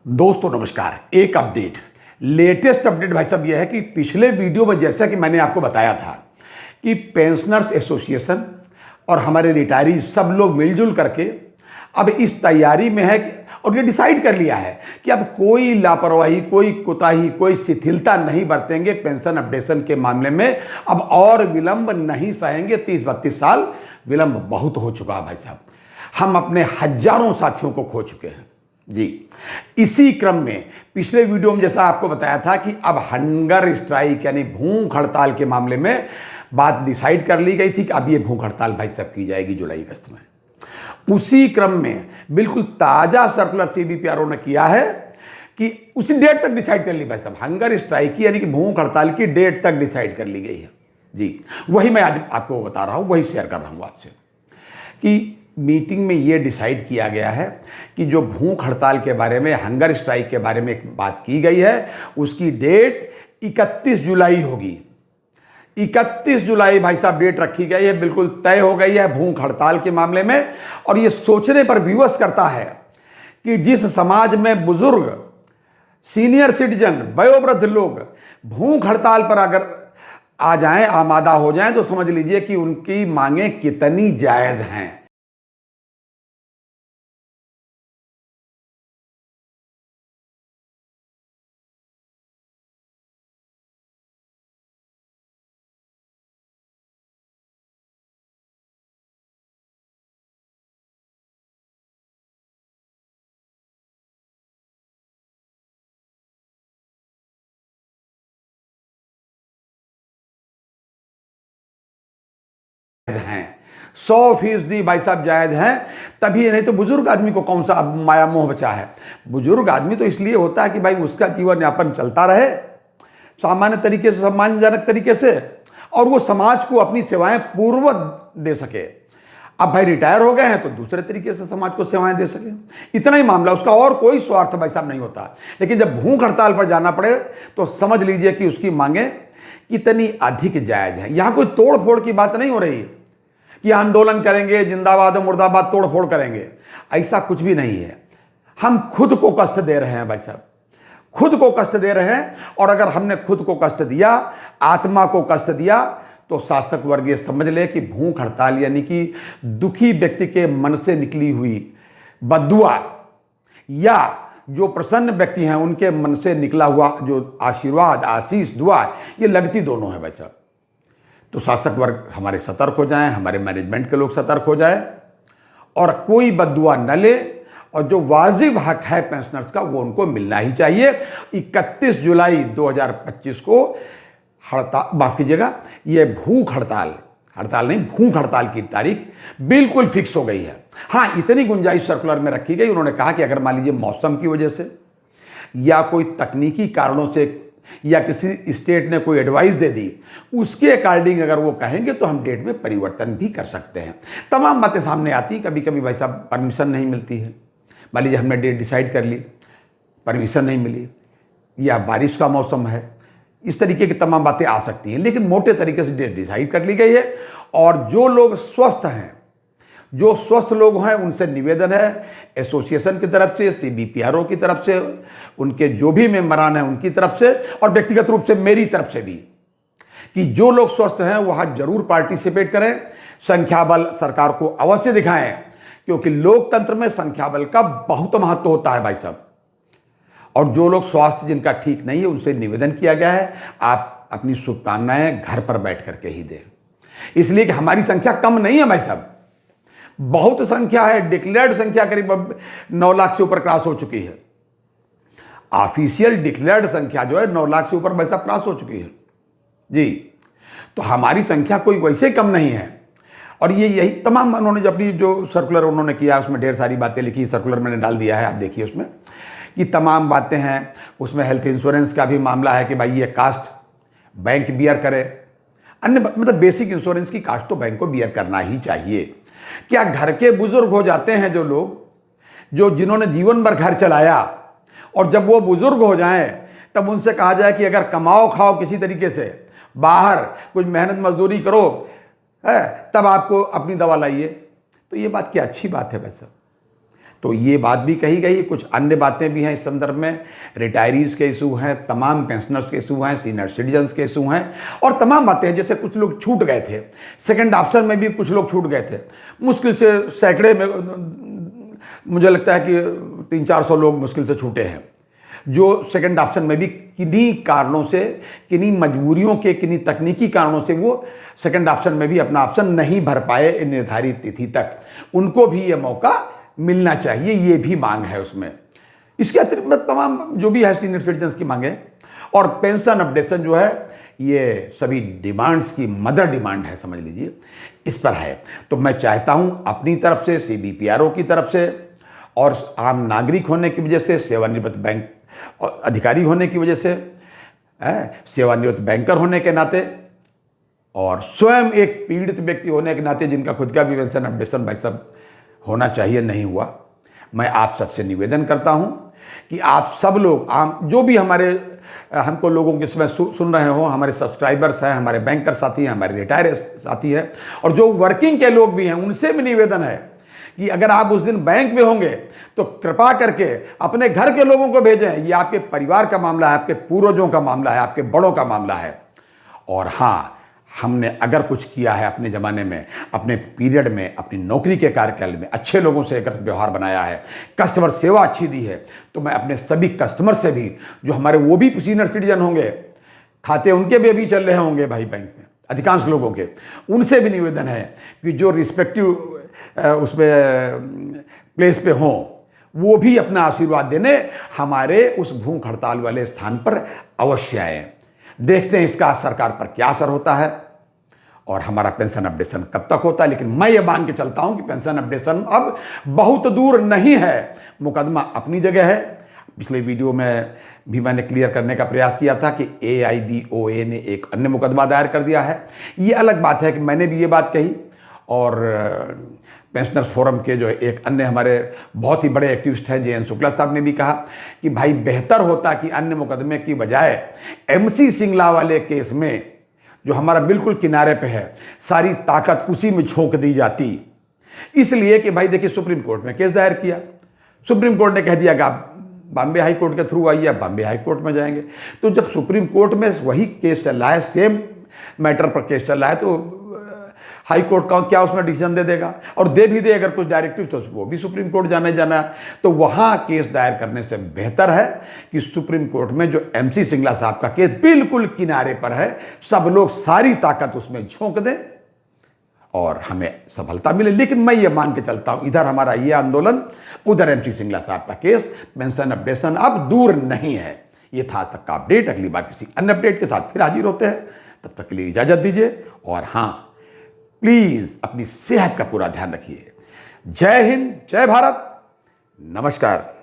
दोस्तों नमस्कार। एक अपडेट, लेटेस्ट अपडेट भाई साहब यह है कि पिछले वीडियो में जैसा कि मैंने आपको बताया था कि पेंशनर्स एसोसिएशन और हमारे रिटायरी सब लोग मिलजुल करके अब इस तैयारी में है और ये डिसाइड कर लिया है कि अब कोई लापरवाही, कोई कोताही, कोई शिथिलता नहीं बरतेंगे पेंशन अपडेशन के मामले में। अब और विलंब नहीं सहेंगे। 30-32 साल विलंब बहुत हो चुका है भाई साहब। हम अपने हजारों साथियों को खो चुके हैं जी। इसी क्रम में पिछले वीडियो में जैसा आपको बताया था कि अब हंगर स्ट्राइक यानी भूख हड़ताल के मामले में बात डिसाइड कर ली गई थी कि अब ये भूख हड़ताल भाई साहब की जाएगी जुलाई अगस्त में। उसी क्रम में बिल्कुल ताजा सर्कुलर सीबीपीआरओ ने किया है कि उसी डेट तक डिसाइड कर ली भाई साहब। हंगर स्ट्राइक की यानी कि भूख हड़ताल की डेट तक डिसाइड कर ली गई है जी। वही मैं आज आपको बता रहा हूं, वही शेयर कर रहा हूं आपसे कि मीटिंग में ये डिसाइड किया गया है कि जो भूख हड़ताल के बारे में, हंगर स्ट्राइक के बारे में एक बात की गई है, उसकी डेट 31 जुलाई होगी। 31 जुलाई भाई साहब डेट रखी गई है, बिल्कुल तय हो गई है भूख हड़ताल के मामले में। और ये सोचने पर विवश करता है कि जिस समाज में बुजुर्ग, सीनियर सिटीजन, वयोवृद्ध लोग भूख हड़ताल पर अगर आ जाएं, आमादा हो जाएं, तो समझ लीजिए कि उनकी मांगें कितनी जायज हैं। हैं 100% भाई साहब जायज हैं। तभी, नहीं तो बुजुर्ग आदमी को कौन सा माया मोह बचा है। बुजुर्ग आदमी तो इसलिए होता है कि भाई उसका जीवन यापन चलता रहे सामान्य तरीके से, सम्मानजनक तरीके से, और वो समाज को अपनी सेवाएं पूर्ववत दे सके। अब भाई रिटायर हो गए हैं तो दूसरे तरीके से समाज को सेवाएं दे सके, इतना ही मामला, उसका और कोई स्वार्थ भाई साहब नहीं होता। लेकिन जब भूख हड़ताल पर जाना पड़े तो समझ लीजिए कि उसकी मांगे कितनी अधिक जायज है। यहां कोई तोड़ फोड़ की बात नहीं हो रही कि आंदोलन करेंगे, जिंदाबाद मुर्दाबाद, तोड़ फोड़ करेंगे, ऐसा कुछ भी नहीं है। हम खुद को कष्ट दे रहे हैं भाई साहब, खुद को कष्ट दे रहे हैं। और अगर हमने खुद को कष्ट दिया, आत्मा को कष्ट दिया, तो शासक वर्ग ये समझ ले कि भूख हड़ताल यानी कि दुखी व्यक्ति के मन से निकली हुई बद्दुआ, या जो प्रसन्न व्यक्ति हैं उनके मन से निकला हुआ जो आशीर्वाद, आशीष, दुआ, ये लगती दोनों है भाई साहब। तो शासक वर्ग हमारे सतर्क हो जाएं, हमारे मैनेजमेंट के लोग सतर्क हो जाएं और कोई बद्दुआ न ले, और जो वाजिब हक है पेंशनर्स का वो उनको मिलना ही चाहिए। 31 जुलाई 2025 को हड़ताल, माफ कीजिएगा, ये भूख हड़ताल, हड़ताल नहीं भूख हड़ताल की तारीख बिल्कुल फिक्स हो गई है। हाँ, इतनी गुंजाइश सर्कुलर में रखी गई, उन्होंने कहा कि अगर मान लीजिए मौसम की वजह से या कोई तकनीकी कारणों से या किसी स्टेट ने कोई एडवाइस दे दी, उसके अकॉर्डिंग अगर वो कहेंगे तो हम डेट में परिवर्तन भी कर सकते हैं। तमाम बातें सामने आती, कभी कभी भाई साहब परमिशन नहीं मिलती है। मान लीजिए हमने डेट डिसाइड कर ली, परमिशन नहीं मिली, या बारिश का मौसम है, इस तरीके की तमाम बातें आ सकती हैं। लेकिन मोटे तरीके से डेट डिसाइड कर ली गई है। और जो लोग स्वस्थ हैं, जो स्वस्थ लोग हैं, उनसे निवेदन है एसोसिएशन की तरफ से, सीबीपीआरओ की तरफ से, उनके जो भी मेंबरान हैं उनकी तरफ से, और व्यक्तिगत रूप से मेरी तरफ से भी, कि जो लोग स्वस्थ हैं वहां जरूर पार्टिसिपेट करें, संख्या बल सरकार को अवश्य दिखाएं, क्योंकि लोकतंत्र में संख्या बल का बहुत महत्व होता है भाई साहब। और जो लोग स्वास्थ्य जिनका ठीक नहीं है, उनसे निवेदन किया गया है आप अपनी शुभकामनाएं घर पर बैठ करके ही दें, इसलिए कि हमारी संख्या कम नहीं है भाई साहब, बहुत संख्या है। डिक्लेयर्ड संख्या करीब 9 लाख से ऊपर क्रॉस हो चुकी है। ऑफिशियल डिक्लेयर्ड संख्या जो है 9 लाख से ऊपर भाई साहब क्रॉस हो चुकी है जी। तो हमारी संख्या कोई वैसे कम नहीं है। और ये यही तमाम उन्होंने जो अपनी जो सर्कुलर उन्होंने किया, उसमें ढेर सारी बातें लिखी, सर्कुलर मैंने डाल दिया है, आप देखिए उसमें कि तमाम बातें हैं। उसमें हेल्थ इंश्योरेंस का भी मामला है कि भाई ये कास्ट बैंक बियर करे, अन्य मतलब बेसिक इंश्योरेंस की कास्ट तो बैंक को बियर करना ही चाहिए। क्या घर के बुजुर्ग हो जाते हैं जो लोग, जो जिन्होंने जीवन भर घर चलाया, और जब वो बुजुर्ग हो जाएं तब उनसे कहा जाए कि अगर कमाओ खाओ किसी तरीके से, बाहर कुछ मेहनत मजदूरी करो है, तब आपको अपनी दवा लाइए, तो ये बात क्या अच्छी बात है वैसे। तो ये बात भी कही गई, कुछ अन्य बातें भी हैं इस संदर्भ में। रिटायरीज के इशू हैं, तमाम पेंशनर्स के इशू हैं, सीनियर सिटीजन्स के इशू हैं और तमाम बातें हैं। जैसे कुछ लोग छूट गए थे, सेकंड ऑप्शन में भी कुछ लोग छूट गए थे, मुश्किल से सैकड़े में, मुझे लगता है कि 300-400 लोग मुश्किल से छूटे हैं, जो सेकंड ऑप्शन में भी किन्हीं कारणों से, किन्हीं मजबूरियों के, किन्हीं तकनीकी कारणों से वो सेकंड ऑप्शन में भी अपना ऑप्शन नहीं भर पाए निर्धारित तिथि तक। उनको भी ये मौका मिलना चाहिए, ये भी मांग है उसमें। इसके अतिरिक्त तमाम जो भी है सीनियर सिटीजन्स की मांगे और पेंशन अपडेशन जो है, ये सभी डिमांड्स की मदर डिमांड है, समझ लीजिए, इस पर है। तो मैं चाहता हूं अपनी तरफ से, CBPRO की तरफ से और आम नागरिक होने की वजह से, सेवानिवृत्त बैंक अधिकारी होने की वजह से, सेवानिवृत्त बैंकर होने के नाते और स्वयं एक पीड़ित व्यक्ति होने के नाते जिनका खुद का भी पेंशन अपडेशन भाई साहब होना चाहिए, नहीं हुआ, मैं आप सबसे निवेदन करता हूं कि आप सब लोग, आम जो भी हमारे हमको लोगों के समय सुन रहे हो, हमारे सब्सक्राइबर्स हैं, हमारे बैंकर साथी हैं, हमारे रिटायर साथी हैं और जो वर्किंग के लोग भी हैं, उनसे भी निवेदन है कि अगर आप उस दिन बैंक में होंगे तो कृपा करके अपने घर के लोगों को भेजें। ये आपके परिवार का मामला है, आपके पूर्वजों का मामला है, आपके बड़ों का मामला है। और हाँ, हमने अगर कुछ किया है अपने ज़माने में, अपने पीरियड में, अपनी नौकरी के कार्यकाल में अच्छे लोगों से अगर व्यवहार बनाया है, कस्टमर सेवा अच्छी दी है, तो मैं अपने सभी कस्टमर से भी, जो हमारे वो भी सीनियर सिटीजन होंगे, खाते उनके भी अभी चल रहे होंगे भाई बैंक में, अधिकांश लोगों के, उनसे भी निवेदन है कि जो रिस्पेक्टिव उसमें प्लेस पे हों, वो भी अपना आशीर्वाद देने हमारे उस भूख हड़ताल वाले स्थान पर अवश्य आए। देखते हैं इसका सरकार पर क्या असर होता है और हमारा पेंशन अपडेशन कब तक होता है। लेकिन मैं ये मान के चलता हूं कि पेंशन अपडेशन अब बहुत दूर नहीं है, मुकदमा अपनी जगह है। पिछले वीडियो में भी मैंने क्लियर करने का प्रयास किया था कि AIBOA ने एक अन्य मुकदमा दायर कर दिया है। ये अलग बात है कि मैंने भी ये बात कही और पेंशनर्स फोरम के जो एक अन्य हमारे बहुत ही बड़े एक्टिविस्ट हैं JN शुक्ला साहब ने भी कहा कि भाई बेहतर होता कि अन्य मुकदमे की बजाय MC सिंगला वाले केस में, जो हमारा बिल्कुल किनारे पे है, सारी ताकत उसी में झोंक दी जाती। इसलिए कि भाई देखिए, सुप्रीम कोर्ट में केस दायर किया, सुप्रीम कोर्ट ने कह दिया कि आप बॉम्बे हाई कोर्ट के थ्रू आइए, आप बॉम्बे हाई कोर्ट में जाएंगे। तो जब सुप्रीम कोर्ट में वही केस चल रहा है, सेम मैटर पर केस चल रहा है, तो हाई कोर्ट का क्या उसमें डिसीजन दे देगा, और दे भी दे अगर कुछ डायरेक्टिव तो वो भी सुप्रीम कोर्ट जाना। तो वहां केस दायर करने से बेहतर है कि सुप्रीम कोर्ट में जो MC सिंगला साहब का केस बिल्कुल किनारे पर है, सब लोग सारी ताकत उसमें झोंक दें और हमें सफलता मिले। लेकिन मैं ये मान के चलता हूं, इधर हमारा ये आंदोलन, उधर MC सिंगला साहब का केस, पेंशन अपडेशन अब दूर नहीं है। ये था आज तक का अपडेट। अगली बार किसी अन्य अपडेट के साथ फिर हाजिर होते हैं, तब तक के लिए इजाजत दीजिए और हाँ, प्लीज अपनी सेहत का पूरा ध्यान रखिए। जय हिंद, जय भारत, नमस्कार।